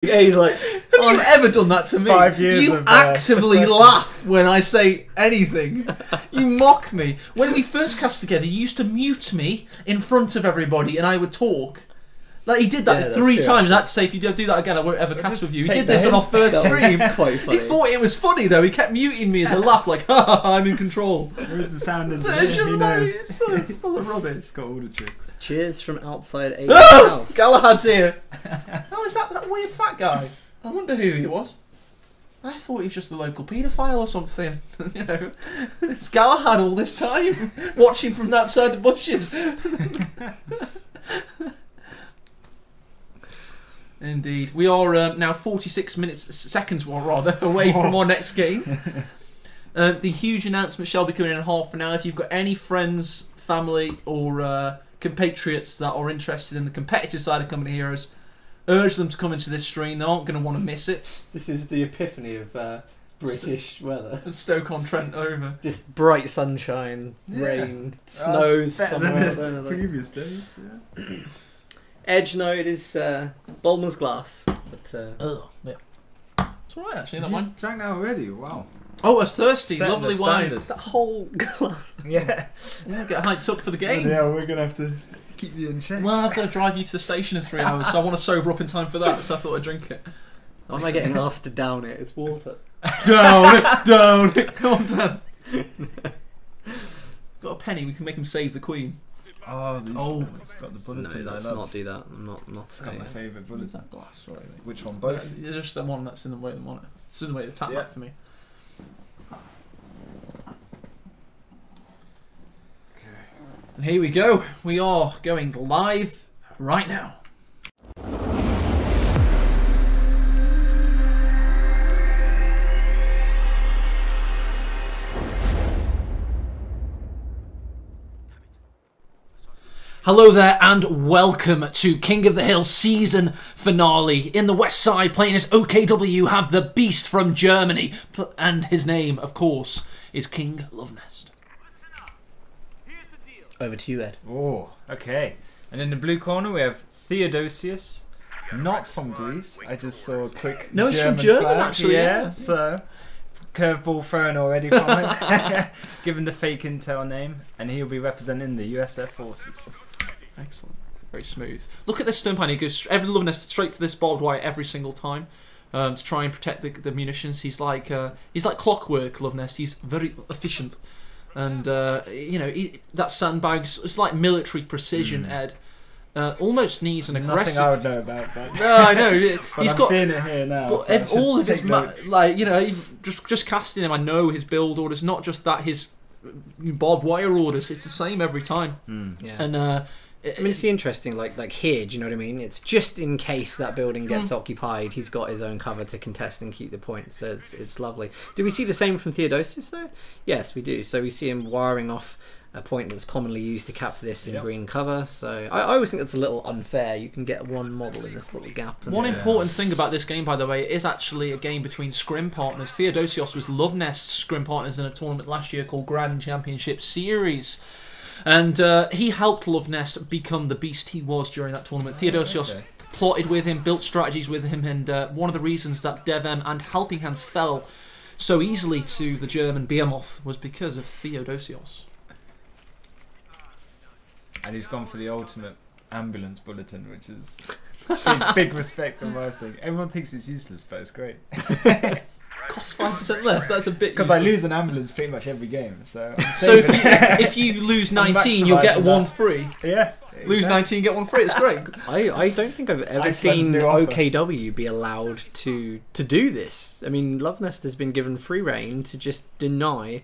Yeah, he's like, have you ever done that to me? 5 years you of, actively laugh when I say anything. You mock me. When we first cast together, you used to mute me in front of everybody and I would talk. Like, he did that 3 times, and I had to say, if you do that again, I won't ever cast with you. He did this on our first stream. quite funny. He thought it was funny, though. He kept muting me as a laugh, like, ha ha ha, I'm in control. Where's the sound It's engineer? just He like, knows. it's so full of rubbish. It's got all the tricks. Cheers from outside a Oh! house. Galahad's here. Oh, is that weird fat guy? I wonder who he was. I thought he was just a local paedophile or something. You know, it's Galahad all this time, watching from outside the bushes. Indeed. We are now 46 seconds away from our next game. The huge announcement shall be coming in half an hour. If you've got any friends, family, or compatriots that are interested in the competitive side of Company Heroes, urge them to come into this stream. They aren't going to want to miss it. This is the epiphany of British weather. And Stoke-on-Trent over. Just bright sunshine, rain, snows. Better than somewhere. the previous days. Yeah. Edge, no, it is Bulmer's glass. But Yeah. It's alright, actually. Not You mine. drank that already? Wow. Oh, it's thirsty. Set Lovely the wine. standard. that whole glass. Yeah. Yeah, get hyped up for the game. Yeah, we're gonna have to keep you in check. Well, I've got to drive you to the station in 3 hours, so I want to sober up in time for that, so I thought I'd drink it. Why am I getting asked to down it? It's water. Down it. Come on, Dan. Got a penny, we can make him save the Queen. Oh, it's got the No, bulletin. let's I love. not do that. I'm not It's got my skating. favourite Where's bulletin. that glass? Right. Which one? Both? Just the one that's in the way of the monitor. It's in the way of the tap Yeah. back for me. And here we go. We are going live right now. Hello there and welcome to King of the Hill season finale. In the west side, playing as OKW, have the beast from Germany, and his name, of course, is King Lovenest. Over to you, Ed. Oh, okay. And in the blue corner we have Theodosios, not from Greece. I just saw a quick No, it's German from German, flag. actually, yeah. So curveball thrown already from him. Given the fake intel name, and he'll be representing the USF forces. Excellent. Very smooth. Look at this stun pan. He goes every Lovenest straight for this barbed wire every single time to try and protect the munitions. He's like clockwork, Lovenest. He's very efficient. And, you know, that sandbags, it's like military precision, Ed. Almost needs an aggressive... Nothing I would know about that. No, I know. But He's I'm got... seeing it here now. But So I if should all of his... take notes. like, you know, just casting him, I know his build orders, not just that, his barbed wire orders. It's the same every time. Yeah. And, I mean, it's interesting, like here, do you know what I mean? It's just in case that building gets occupied, he's got his own cover to contest and keep the points, so it's lovely. Do we see the same from Theodosios, though? Yes, we do. So we see him wiring off a point that's commonly used to cap this in green cover, so I always think that's a little unfair. You can get one model in this little gap. And one important thing about this game, by the way, is actually a game between scrim partners. Theodosios was Lovenest's scrim partners in a tournament last year called Grand Championship Series. And he helped Lovenest become the beast he was during that tournament. Theodosios plotted with him, built strategies with him, and one of the reasons that DevM and Helping Hands fell so easily to the German Behemoth was because of Theodosios. And he's gone for the ultimate ambulance bulletin, which is big respect on my thing. Everyone thinks it's useless, but it's great. Costs 5% less. That's a bit. Because I lose an ambulance pretty much every game, so. So if you lose 19, you'll get one free. Yeah. Lose 19, get one free. It's great. I don't think I've ever Iceland's seen new offer. OKW be allowed to do this. I mean, Lovenest has been given free reign to just deny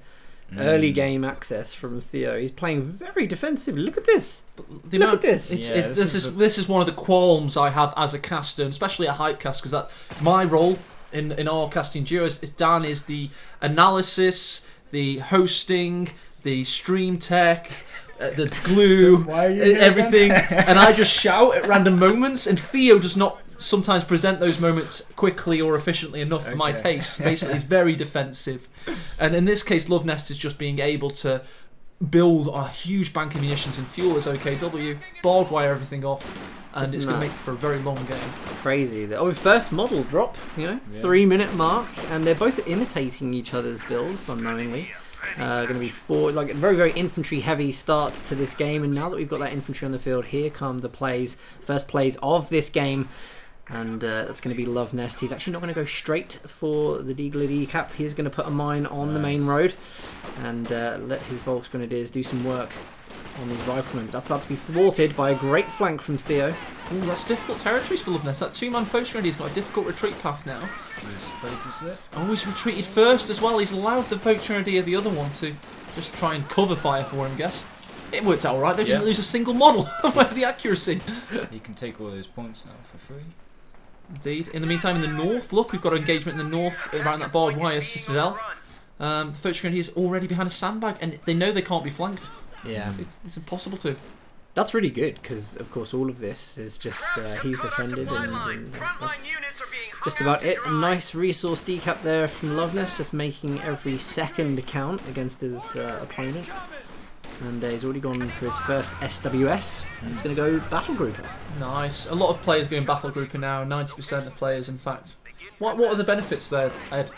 early game access from Theo. He's playing very defensively. Look at this. Look at this. This is one of the qualms I have as a caster, and especially a hype cast, because that my role in our casting duos is Dan is the analysis, the hosting, the stream tech, the glue, So why are you here everything, then? and I just shout at random moments, and Theo does not sometimes present those moments quickly or efficiently enough for my taste. Basically, he's very defensive, and in this case, Lovenest is just being able to build a huge bank of munitions and fuel as OKW, barbed wire everything off, and it's going to make for a very long game. Crazy. Oh, first model drop, you know, 3-minute mark, and they're both imitating each other's builds unknowingly. Going to be like a very, very infantry-heavy start to this game, and now that we've got that infantry on the field, here come the first plays of this game, and that's going to be Love Nest. He's actually not going to go straight for the Deagle decap. He's going to put a mine on the main road, and let his Volks Grenadiers do some work on these riflemen. But that's about to be thwarted by a great flank from Theo. Ooh, that's difficult territories for Love Nest. That 2-man Volks Grenadier's got a difficult retreat path now. Just focus it. Oh, he's retreated first as well. He's allowed the Volks Grenadier, the other one, to just try and cover fire for him, I guess. It worked out alright. They didn't lose a single model. Where's the accuracy? He can take all those points now for free. Indeed. In the meantime, in the north, look, we've got an engagement in the north around that barbed wire citadel. The Volks Grenadier's already behind a sandbag, and they know they can't be flanked. Yeah. It's impossible to. That's really good, because of course all of this is just he's defended, and that's just about it. A nice resource decap there from Love Nest, just making every second count against his opponent. And he's already gone for his first SWS. He's going to go Battle Grouper. Nice. A lot of players going Battle Grouper now, 90% of players in fact. What are the benefits there, Ed?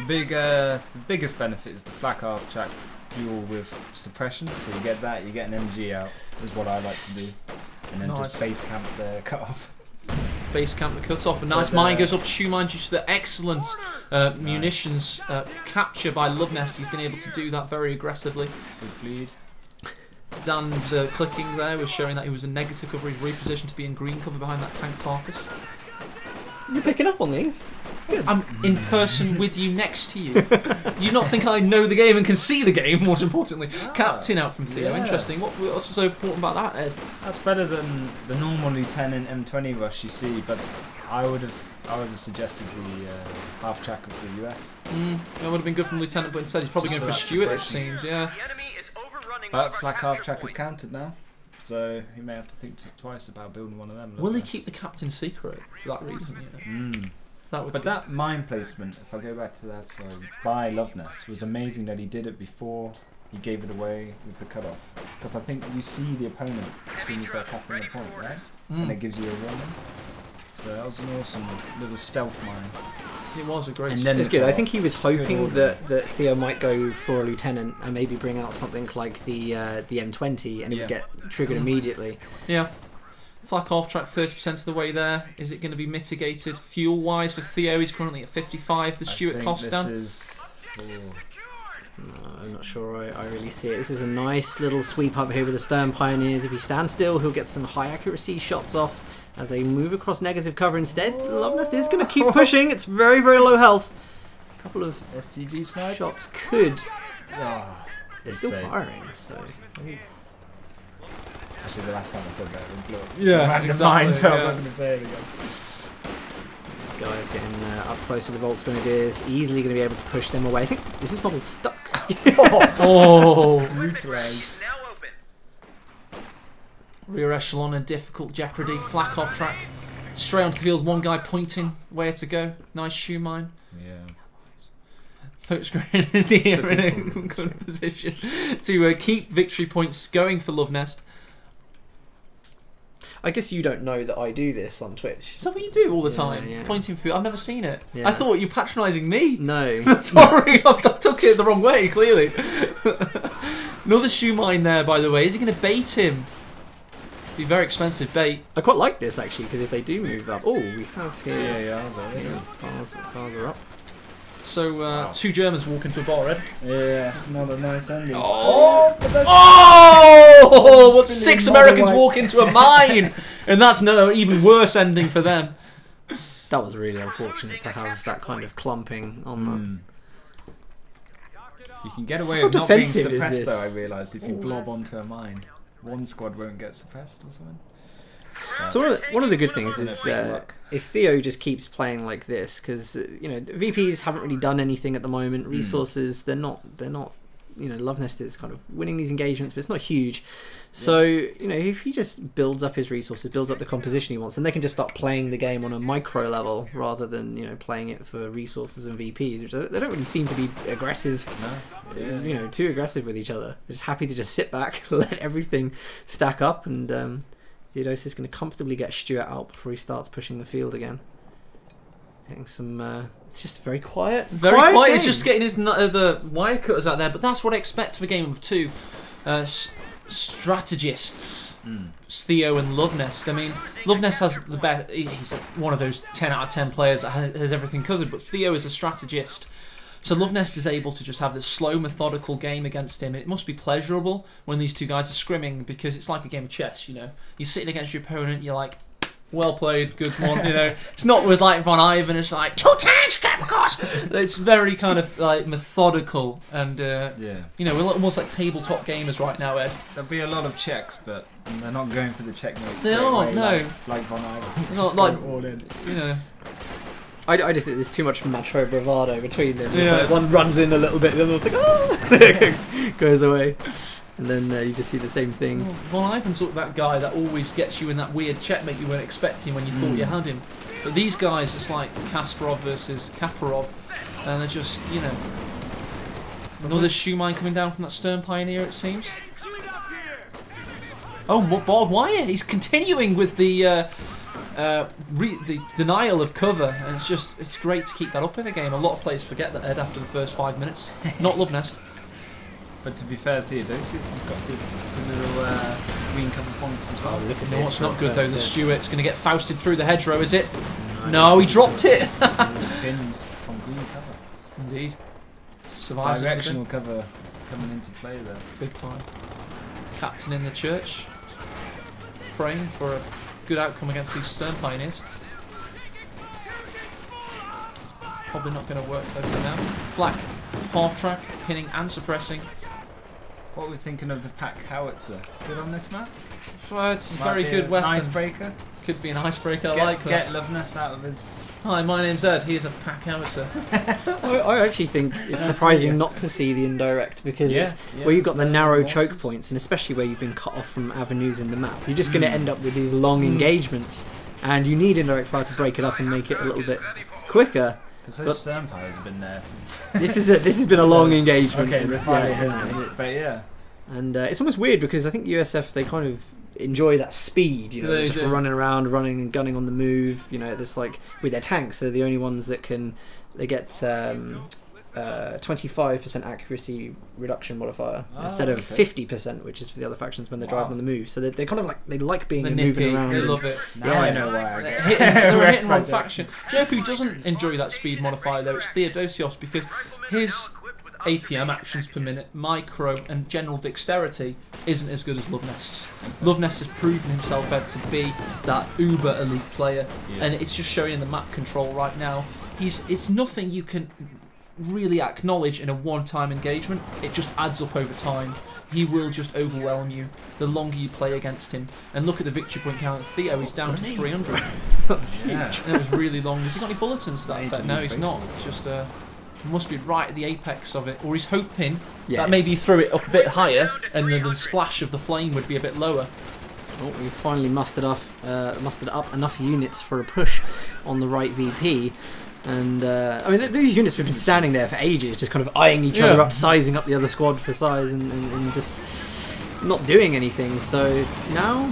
The biggest benefit is the flak half track duel with suppression, so you get that, you get an MG out, is what I like to do. And then just base camp the cut off. Base camp the cut off. A nice mine goes up to shoe mine due to the excellent munitions capture by Love Nest. He's been able to do that very aggressively. Good bleed. Dan's clicking there was showing that he was in negative cover. He's repositioned to be in green cover behind that tank carcass. You're picking up on these? Good. I'm in person with you next to you. You not think I know the game and can see the game, most importantly. Captain out from Theo. Interesting. What's so important about that, Ed? That's better than the normal Lieutenant M20 rush you see, but I would have suggested the half track of the US. That would have been good from Lieutenant, but instead he's probably going for Stuart, it seems, yeah. But flak half track is counted now, so he may have to think twice about building one of them. Will he keep the captain secret for that reason? That mine placement, if I go back to that, so by Love Nest, was amazing that he did it before he gave it away with the cutoff. Because I think you see the opponent as soon as they're capping the point, right? And it gives you a run. So that was an awesome little stealth mine. It was a great. It's good. I think he was hoping that Theo might go for a lieutenant and maybe bring out something like the M20, and he would get triggered immediately. Yeah. Flak half track 30% of the way there. Is it going to be mitigated fuel wise for Theo? He's currently at 55. The Stuart cost down. No, I'm not sure I really see it. This is a nice little sweep up here with the Stern Pioneers. If he stands still, he'll get some high accuracy shots off as they move across negative cover instead. Love Nest is going to keep pushing. It's very, very low health. A couple of STG snipe shots could. They're still firing, so. Actually, the last time I said that, it blew up. Yeah, exactly. So I'm not going to say it again. This guy's getting up close with the Volks Grenadiers, easily going to be able to push them away. I think this is model stuck. Brutalized. Rear echelon in difficult jeopardy. Flak off track. Straight onto the field. One guy pointing where to go. Nice shoe mine. Yeah. Volks Grenadier in a good position to keep victory points going for Love Nest. I guess you don't know that I do this on Twitch. Is that what you do all the time? Yeah. Pointing for people? I've never seen it. Yeah. I thought you were patronising me. No. Sorry, I took it the wrong way, clearly. Another shoe mine there, by the way. Is he going to bait him? Be very expensive bait. I quite like this actually, because if they do move up, we have here. Bars are up. So two Germans walk into a bar, Ed. Yeah, not a nice ending. What 6 Americans walk into a mine, and that's no even worse ending for them. That was really unfortunate to have that kind of clumping on You can get away with not being suppressed though, I realised, if you blob onto a mine. One squad won't get suppressed or something. So one of the good things is if Theo just keeps playing like this, because VPs haven't really done anything at the moment. Resources they're not Love Nest is kind of winning these engagements, but it's not huge. So if he just builds up his resources, builds up the composition he wants, then they can just start playing the game on a micro level rather than playing it for resources and VPs, which they don't really seem to be aggressive. Too aggressive with each other. They're just happy to just sit back, let everything stack up, and Theodosios is going to comfortably get Stuart out before he starts pushing the field again. Getting some... it's just very quiet. Very quiet. Game. He's just getting his the wire cutters out there, but that's what I expect of a game of two strategists. Theo and Lovenest. I mean, Lovenest has the best. He's one of those 10 out of 10 players that has everything covered, but Theo is a strategist. So Lovenest is able to just have this slow, methodical game against him. It must be pleasurable when these two guys are scrimming, because it's like a game of chess, you know. You're sitting against your opponent, you're like, well played, good one, you know. It's not with like Von Ivan, it's like, 2 tanks, Capricorns! It's very kind of like methodical and, you know, we're almost like tabletop gamers right now, Ed. There'll be a lot of checks, but they're not going for the checkmate. They aren't, no. Like Von Ivan. Not like, all in. You know. I just think there's too much macho bravado between them. It's Yeah. like one runs in a little bit, the other one's like, oh! Goes away. And then you just see the same thing. Well, Von Ivan's sort of that guy that always gets you in that weird checkmate you weren't expecting when you thought you had him. But these guys, it's like Kasparov versus Kaparov, and they're just, you know... Another shoe mine coming down from that Stern Pioneer, it seems. Oh, barbed wire! He's continuing with the denial of cover, and it's great to keep that up in the game. A lot of players forget that, Ed, after the first 5 minutes. Not Lovenest. But to be fair, Theodosios has got good little green cover points as well. Oh, look at No, this. it's not for good though. The first Stuart's going to get fausted through the hedgerow, is it? No, he dropped it. Pins from green cover. Indeed. Survives Directional cover coming into play there. big time. Captain in the church, praying for a good outcome against these Stern Pioneers. Probably not going to work though for now. Flak, half track, pinning and suppressing. What are we thinking of the pack howitzer? Good on this map? It's a Might very be good an weapon. Icebreaker. Could be an icebreaker. I like that. Get Loveness out of his. Hi, my name's Ed. He is a pack howitzer. I actually think it's surprising not to see the indirect, because it's where you've got the narrow choke points, and especially where you've been cut off from avenues in the map, you're just going to end up with these long engagements, and you need indirect fire to break it up and make it a little bit quicker. Because those Stern Pies have been there since. This has been a long engagement. Okay, and, but yeah. And it's almost weird, because I think USF, they kind of enjoy that speed, you know, They just do. running around, running and gunning on the move. You know, this like with their tanks, they're the only ones that they get 25% accuracy reduction modifier instead of 50%, which is for the other factions when they're driving on the move. So they kind of like being They're moving nippy. around. They and- love it. Now I know why I get They're a hit and run wrecked. faction. Do you know who doesn't enjoy that speed modifier though? It's Theodosios, because his APM, actions per minute, micro and general dexterity isn't as good as Lovenest's. Lovenest has proven himself to be that uber elite player, and it's just showing in the map control right now. It's nothing you can really acknowledge in a one-time engagement. It just adds up over time. He will just overwhelm you the longer you play against him. And look at the victory point count. Theo is down to 300. That's huge. Yeah. That was really long. Has he got any bulletins to that Major effect? No, league he's not. It's just must be right at the apex of it, or he's hoping that maybe you throw it up a bit higher, and then the splash of the flame would be a bit lower. Oh, we've finally mustered up enough units for a push on the right VP. And I mean, these units have been standing there for ages, just kind of eyeing each other up, sizing up the other squad for size, and just not doing anything. So now,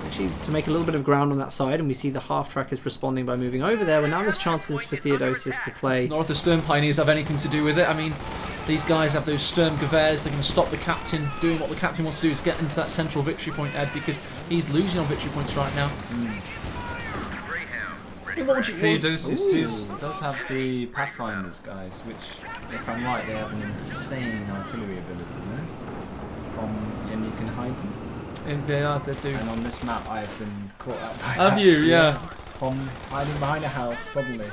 actually, to make a little bit of ground on that side, and we see the half track is responding by moving over there. But now there's chances for Theodosios to play. Nor if the Stern Pioneers have anything to do with it. I mean, these guys have those Stern Gavers. They're going to stop the captain doing what the captain wants to do, is get into that central victory point, Ed, because he's losing on victory points right now. Theodosios does have the Pathfinders, guys, which, if I'm right, they have an insane artillery ability, no? And you can hide them. And they do. And on this map, I have been caught out by Have that. you? Yeah. From hiding behind a house, suddenly,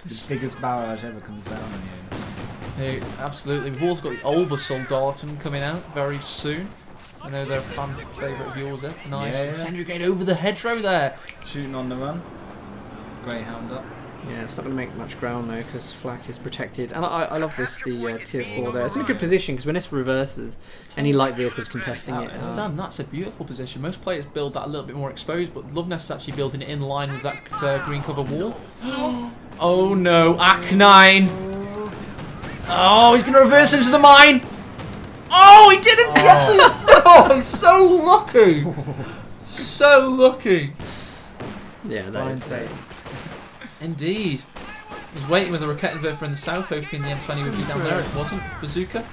the biggest barrage ever comes down on you. Hey, absolutely. We've also got the Olber Soldaten coming out very soon. I know they're a fan favourite of yours, eh? Nice. Yeah. Incendiary grenade over the hedgerow there. Shooting on the run. Greyhound up. Yeah, it's not going to make much ground though, because Flak is protected. And I love this, the tier 4 there. It's in a good position, because when this reverses, any light vehicles contesting it. Damn, that's a beautiful position. Most players build that a little bit more exposed, but Loveness is actually building it in line with that green cover wall. Oh no, Ac9! Oh, he's going to reverse into the mine! Oh, he didn't! Yes! Oh, I'm so lucky! So lucky. Yeah, that Fine is save. Indeed. He was waiting with a rocket inverter in the south, hoping the M20 would be down there. It wasn't. Bazooka.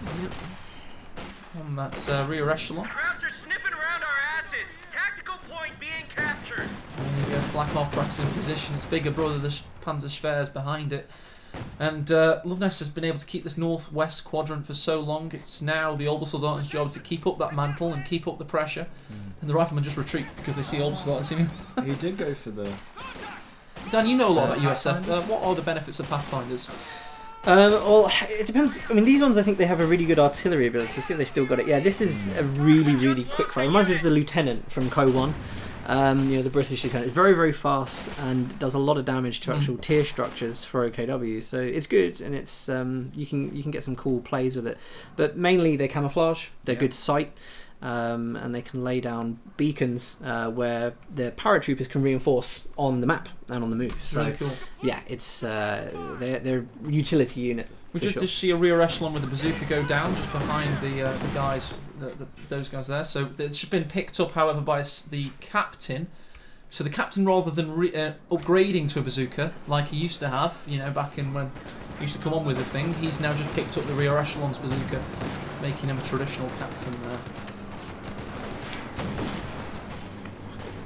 On that rear echelon. Crowds are sniffing around our asses. Tactical point being captured. And you go Flak tracks in position. Its bigger brother, the Panzerschwer's behind it. And Loveness has been able to keep this northwest quadrant for so long. It's now the Obersoldaten's job to keep up that mantle and keep up the pressure. And the riflemen just retreat because they see Obersoldaten seeming. He did go for the... Dan, you know a lot about USF. What are the benefits of Pathfinders? Well, it depends. I mean, these ones, I think they have a really good artillery ability. So see if they still got it. Yeah, this is a really, really quick fire. Reminds me of the lieutenant from KotH 1. You know, the British lieutenant. It's very, very fast and does a lot of damage to actual tier structures for OKW. So it's good, and it's you can get some cool plays with it. But mainly they camouflage. They're good sight. And they can lay down beacons where the paratroopers can reinforce on the map and on the move. So Really cool. yeah, it's they're a utility unit. We just see a rear echelon with the bazooka go down just behind the guys, those guys there. So it's just been picked up, however, by the captain. So the captain, rather than upgrading to a bazooka like he used to have, you know, back in when he used to come on with the thing, he's now just picked up the rear echelon's bazooka, making him a traditional captain there.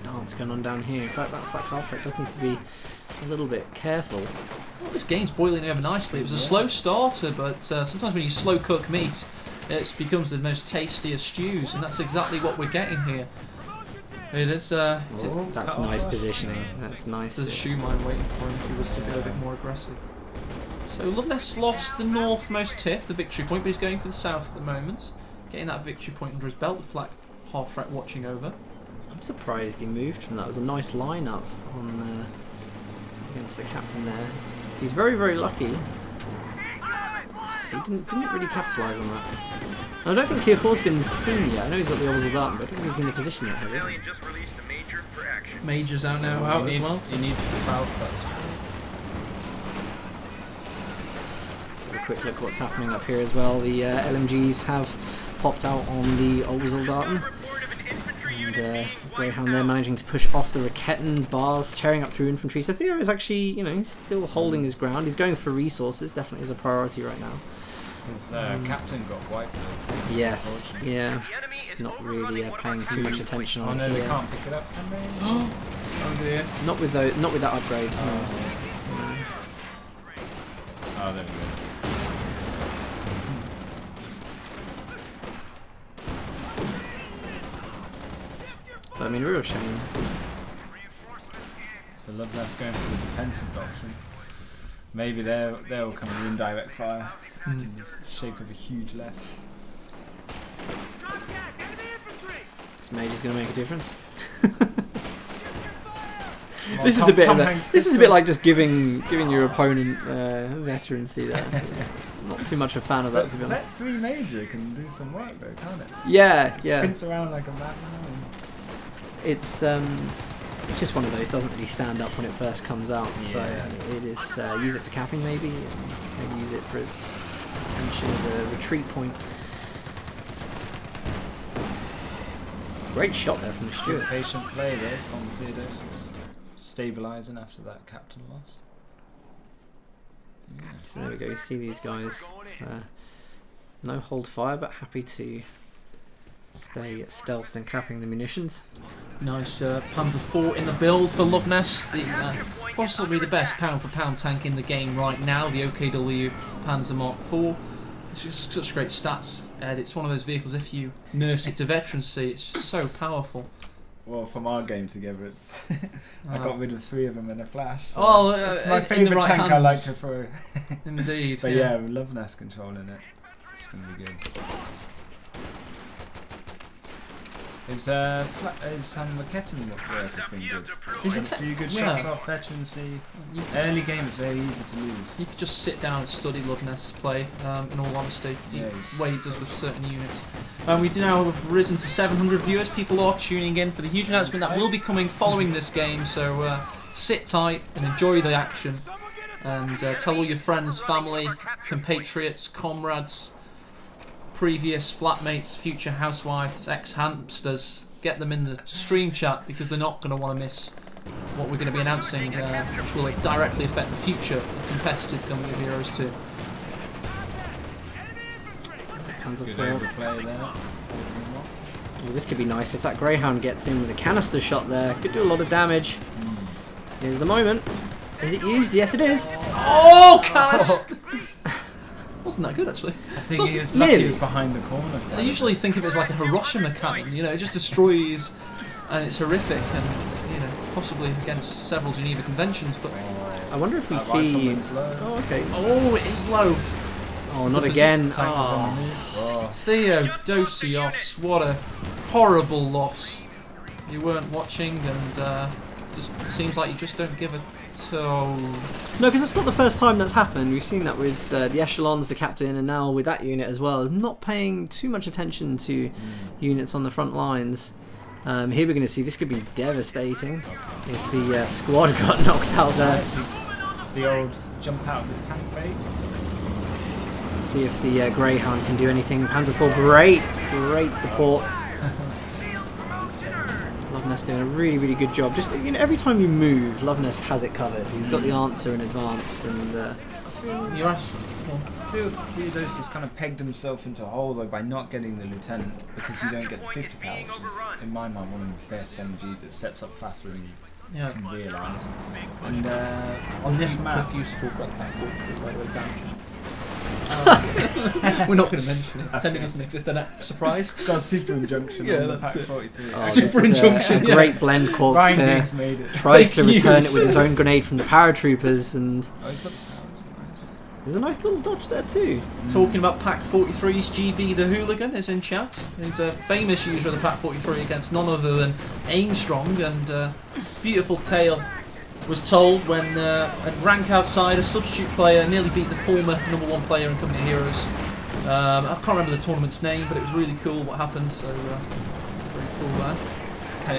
Dance going on down here. In fact, that Flak half track does need to be a little bit careful. Well, this game's boiling over nicely. It was a slow starter, but sometimes when you slow cook meat, it becomes the most tastiest stews, and that's exactly what we're getting here. It is. That's nice positioning. That's nice. There's a shoe mine waiting for him if he was to go a bit more aggressive. So Loveness lost the northmost tip, the victory point, but he's going for the south at the moment. Getting that victory point under his belt, the Flak half track watching over. I'm surprised he moved from that. It was a nice lineup on against the captain there. He's very, very lucky. So he didn't really capitalise on that. And I don't think Tier 4's been seen yet. I know he's got the Orbs of Darton, but I don't think he's in the position yet, has he? Battalion just released a major for action. Major's out now, out as well. He needs to Faust that squad. Let's have a quick look at what's happening up here as well. The LMGs have popped out on the Orbs of Darton. And Greyhound there managing to push off the Raketten bars, tearing up through infantry. So Theo is actually, you know, he's still holding his ground. He's going for resources, definitely is a priority right now. His captain got wiped though. Yes, yeah. He's not really paying too much attention on no, it they here. can't pick it up, can they? Oh dear. Not with that upgrade. No. Oh, there we go. But I mean, real shame. So Loveness going for the defensive option. Maybe they'll come in indirect fire in the shape of a huge left. This Major's going to make a difference. Well, This is a bit like just giving your opponent veterancy there. Not too much a fan of that, to be honest. Vet 3 Major can do some work though, can't it? Yeah, yeah. Sprints around like a madman. It's just one of those. Doesn't really stand up when it first comes out. So it is use it for capping maybe, and maybe use it for its attention as a retreat point. Great shot there from the Stewart. Patient play there from Theodosios. Stabilising after that captain loss. So there we go. You see these guys. It's, no hold fire, but happy to stay stealthed and capping the munitions. Nice Panzer IV in the build for Loveness. Possibly the best pound for pound tank in the game right now. The OKW Panzer Mark IV. It's just such great stats, Ed. It's one of those vehicles, if you nurse it to veterancy, it's just so powerful. Well, from our game together, it's I got rid of 3 of them in a flash. So Oh, it's my in the favourite right tank I like hands. to throw. Indeed. But yeah, Loveness controlling it. It's going to be good. Is Sam Raketten work has been good? Is A it- few good yeah. shots off veterancy. You could, Early game is very easy to lose. you could just sit down and study Loveness play, in all honesty. Yes. The way he does with certain units. We now have risen to 700 viewers. People are tuning in for the huge announcement that will be coming following this game, so sit tight and enjoy the action. And tell all your friends, family, compatriots, comrades, previous flatmates, future housewives, ex-hamsters, get them in the stream chat because they're not going to want to miss what we're going to be announcing, which will directly affect the future of competitive Company of Heroes 2. Well, this could be nice if that Greyhound gets in with a canister shot there. Could do a lot of damage. Here's the moment. Is it used? Yes, it is. Oh, canister! Wasn't that good, actually? I think he was lucky he was behind the corner. I usually think of it as like a Hiroshima cannon. You know, it just destroys, and it's horrific, and you know, possibly against several Geneva Conventions. But I wonder if we see. Oh, okay. Oh, it is low. Oh, not again. Theodosios, what a horrible loss. You weren't watching, and just seems like you just don't give a toe. No, because it's not the first time that's happened. We've seen that with the Echelons, the captain, and now with that unit as well. Is not paying too much attention to units on the front lines. Here we're going to see this could be devastating if the squad got knocked out there. The old jump out of the tank bait. See if the Greyhound can do anything. Panzer IV, great support. Loveness doing a really good job. Just every time you move, Loveness has it covered. He's got the answer in advance, and You're asking. I feel Theodosios kind of pegged himself into a hole though by not getting the lieutenant because you don't get the 50 cal, which is in my mind one of the best MGs that sets up faster than you can realise. And on this map, refuse to talk about that 43 by the way, damages. We're not going to mention it. Pretend it doesn't exist. And surprise. It's got a super injunction on the pack 43. Oh, super injunction. A great blend corp. Ryan Diggs made it. Tries to return it with his own grenade from the paratroopers, and Oh, he's got the powers, nice. there's a nice little dodge there too. Talking about Pack 43's GB the Hooligan is in chat. He's a famous user of the Pack 43 against none other than Aimstrong, and beautiful tale was told when at rank outside a substitute player nearly beat the former #1 player in Company of Heroes. I can't remember the tournament's name, but it was really cool what happened, so very cool there.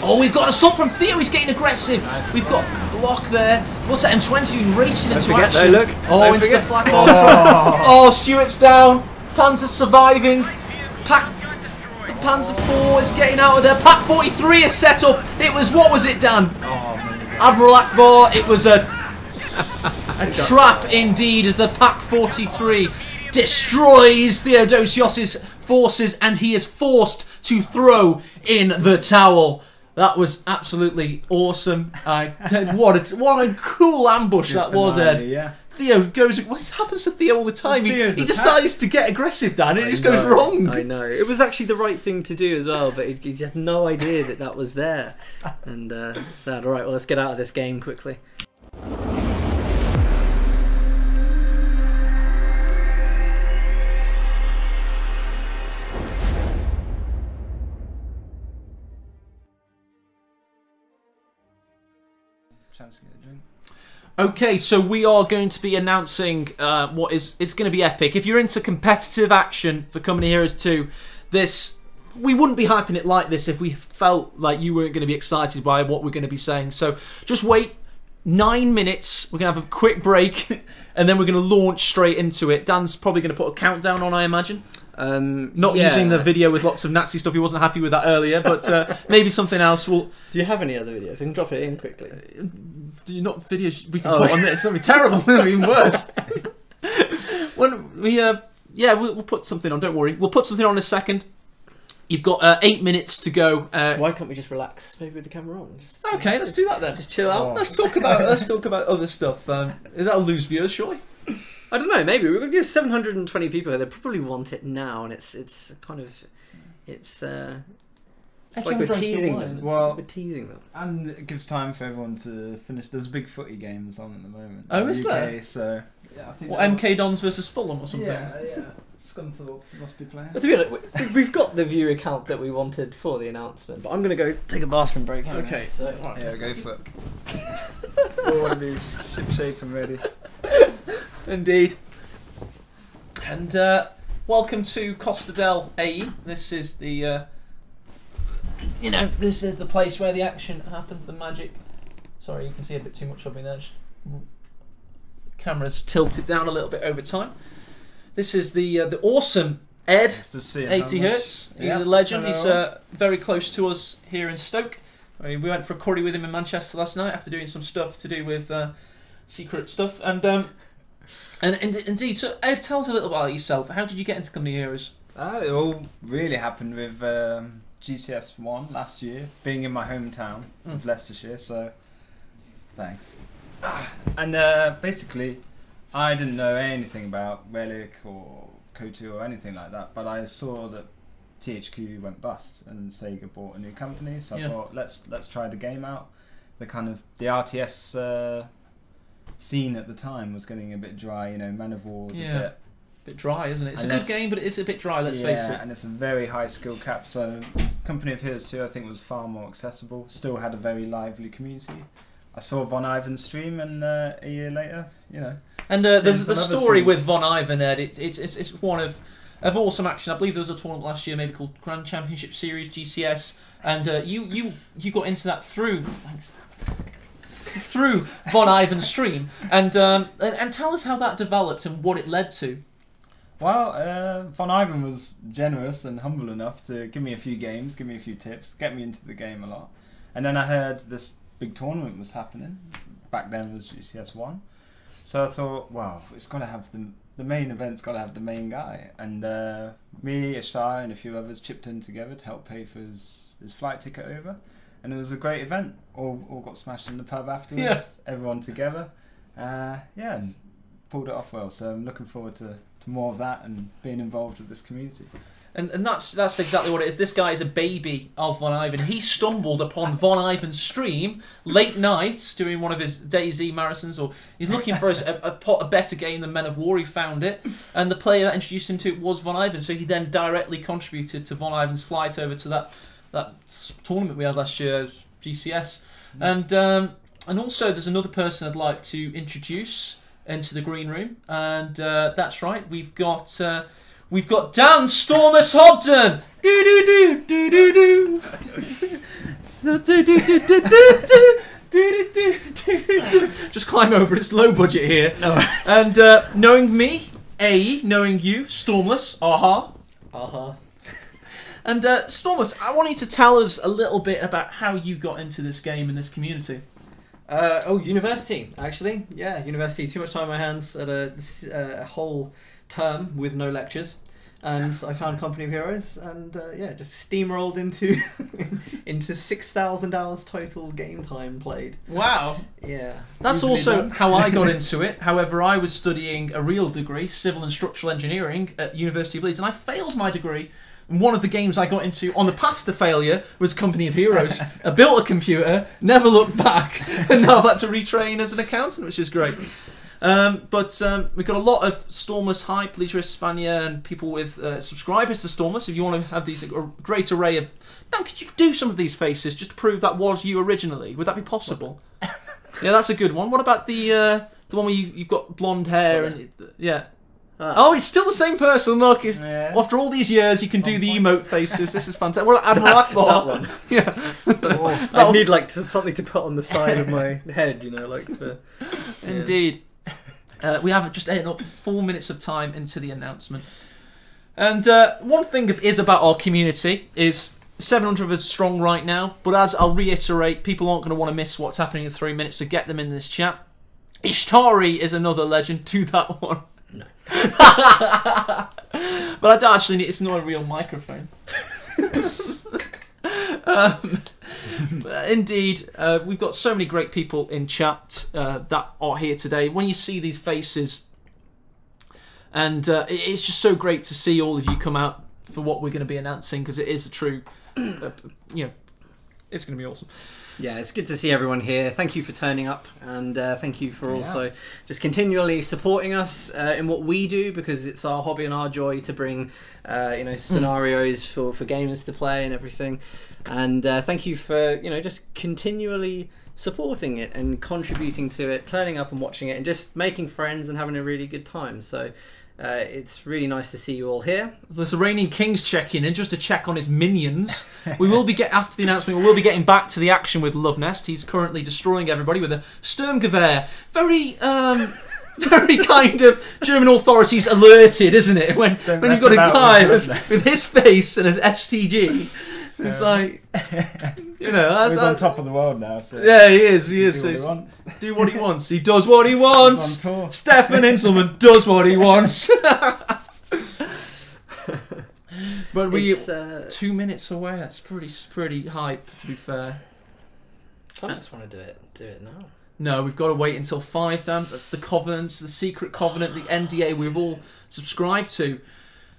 Oh, we've got an assault from Theo, he's getting aggressive. Nice. We've got block there. What's that, M20 doing racing into forget action? though, look. Oh, Don't into forget. the flak bomb. Oh, Stuart's down. Panzer's surviving. The Panzer IV is getting out of there. Pack 43 is set up. It was, what was it, Dan? Admiral Akbar, it was a trap indeed as the Pack 43 destroys Theodosios' forces and he is forced to throw in the towel. That was absolutely awesome. What a cool ambush that was, Ed. Yeah. Theo goes. What happens to Theo all the time? He decides to get aggressive, Dan, and it just goes wrong. I know. It was actually the right thing to do as well, but he had no idea that that was there. And sad. All right, well, let's get out of this game quickly. Chance to get a drink. Okay, so we are going to be announcing it's going to be epic. If you're into competitive action for Company Heroes 2, we wouldn't be hyping it like this if we felt like you weren't going to be excited by what we're going to be saying. So just wait 9 minutes, we're going to have a quick break, and then we're going to launch straight into it. Dan's probably going to put a countdown on, I imagine. Not using the video with lots of Nazi stuff. He wasn't happy with that earlier, but maybe something else will... Do you have any other videos? I can drop it in quickly. Do you not videos we can put on this? That'd be terrible. That'd be even worse. When we we'll put something on. Don't worry. We'll put something on in a second. You've got 8 minutes to go. Why can't we just relax? Maybe with the camera on. Okay, let's do that then. Just chill out. Let's talk about other stuff. That'll lose viewers, surely. I don't know. Maybe we've got 720 people here. They probably want it now, and it's like we're teasing them. Well, we're teasing them. And it gives time for everyone to finish. There's big footy games on at the moment. Oh, is there? So, yeah, I think what, MK Dons versus Fulham or something? Yeah. Scunthorpe must be playing. But to be honest, we've got the view account that we wanted for the announcement, but I'm going to go take a bathroom break. Okay. So. Yeah, go for it. We want to be ship-shape and ready. Indeed. And welcome to Costa del AE. This is the, this is the place where the action happens, the magic. Sorry, you can see a bit too much of me there. Camera's tilted down a little bit over time. This is the awesome Ed, Just to see 80 Hertz. He's Yep. a legend. He's Hello. very close to us here in Stoke. We went for a curry with him in Manchester last night after doing some stuff to do with secret stuff. And indeed, so Ed, tell us a little about yourself. How did you get into Company of Heroes? It all really happened with GCS 1 last year, being in my hometown of Leicestershire, so thanks. And basically, I didn't know anything about Relic or KotH or anything like that, but I saw that THQ went bust and Sega bought a new company, so I thought let's try the game out. The RTS scene at the time was getting a bit dry, you know, Man of War was a bit dry, isn't it? It's a good game, but it is a bit dry, let's face it. Yeah, and it's a very high skill cap, so Company of Heroes 2 I think was far more accessible, still had a very lively community. I saw Von Ivan's stream, and a year later, you know. And there's the story with Von Ivan, Ed. It's one of awesome action. I believe there was a tournament last year, maybe called Grand Championship Series GCS, and you got into that through Von Ivan's stream, and tell us how that developed and what it led to. Well, Von Ivan was generous and humble enough to give me a few games, give me a few tips, get me into the game a lot. And then I heard this big tournament was happening. Back then it was GCS 1. So I thought, wow, it's got to have the main event's got to have the main guy. And me, Ishtar, and a few others chipped in together to help pay for his flight ticket over. And it was a great event. All got smashed in the pub afterwards. Yeah. Everyone together. And pulled it off well. So I'm looking forward to more of that and being involved with this community. And that's exactly what it is. This guy is a baby of Von Ivan. He stumbled upon Von Ivan's stream late nights during one of his DayZ marathons, or he's looking for a better game than Men of War. He found it, and the player that introduced him to it was Von Ivan. So he then directly contributed to Von Ivan's flight over to that tournament we had last year, GCS. And also there's another person I'd like to introduce into the green room, and that's right, we've got Dan Stormus Hobden. Just climb over. It's low budget here. And knowing me, knowing you, Stormless, And Stormless, I want you to tell us a little bit about how you got into this game and this community. University, actually. Yeah, university. Too much time on my hands at a whole term with no lectures. And I found Company of Heroes, and just steamrolled into 6,000 hours total game time played. Wow. Yeah. That's also how I got into it. However, I was studying a real degree, Civil and Structural Engineering, at University of Leeds, and I failed my degree. And one of the games I got into on the path to failure was Company of Heroes. I built a computer, never looked back, and now I've had to retrain as an accountant, which is great. But we've got a lot of Stormless hype, Leisure Hispania, and people with subscribers to Stormless. If you want to have these great array of... Dan, could you do some of these faces just to prove that was you originally? Would that be possible? Yeah, that's a good one. What about the one where you've got blonde hair and... Yeah. Oh, it's still the same person. Look, after all these years, you can do the emote faces. This is fantastic. What about Admiral Akbar? That one. Yeah. I need something to put on the side of my head, for. Yeah. Indeed. We have just ended up 4 minutes of time into the announcement. And one thing is about our community is 700 of us strong right now. But as I'll reiterate, people aren't going to want to miss what's happening in 3 minutes, so get them in this chat. Ishtari is another legend. Do that one. No. But I don't actually need... It's not a real microphone. Indeed, we've got so many great people in chat that are here today. When you see these faces, and it's just so great to see all of you come out for what we're going to be announcing, because it is a true, it's going to be awesome. Yeah, it's good to see everyone here. Thank you for turning up, and thank you for also just continually supporting us in what we do, because it's our hobby and our joy to bring scenarios for gamers to play and everything. And thank you for just continually supporting it and contributing to it, turning up and watching it, and just making friends and having a really good time. So it's really nice to see you all here. There's the Reigning King's checking in just to check on his minions. We will be after the announcement. We will be getting back to the action with Love Nest. He's currently destroying everybody with a Sturmgewehr. Very very kind of German authorities alerted, isn't it? When you've got a guy with his face and his STG, it's like, you know, he's on top of the world now. So yeah, he is. He is. Do what he wants. Do what he wants. He does what he wants. He's on tour. Stefan Inselman does what he wants. But we're 2 minutes away. That's pretty hype, to be fair. I just want to do it now. No, we've got to wait until 5, Dan. The covenants, the secret covenant, the NDA we've all subscribed to.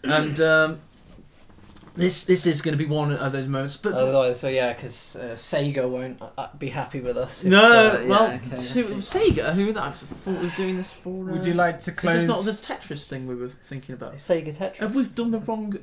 And this is going to be one of those moments. But otherwise, so yeah, because Sega won't be happy with us. Sega, who I thought we were doing this for. Would you like to close? Is this not the Tetris thing we were thinking about? Sega Tetris. Have we done the wrong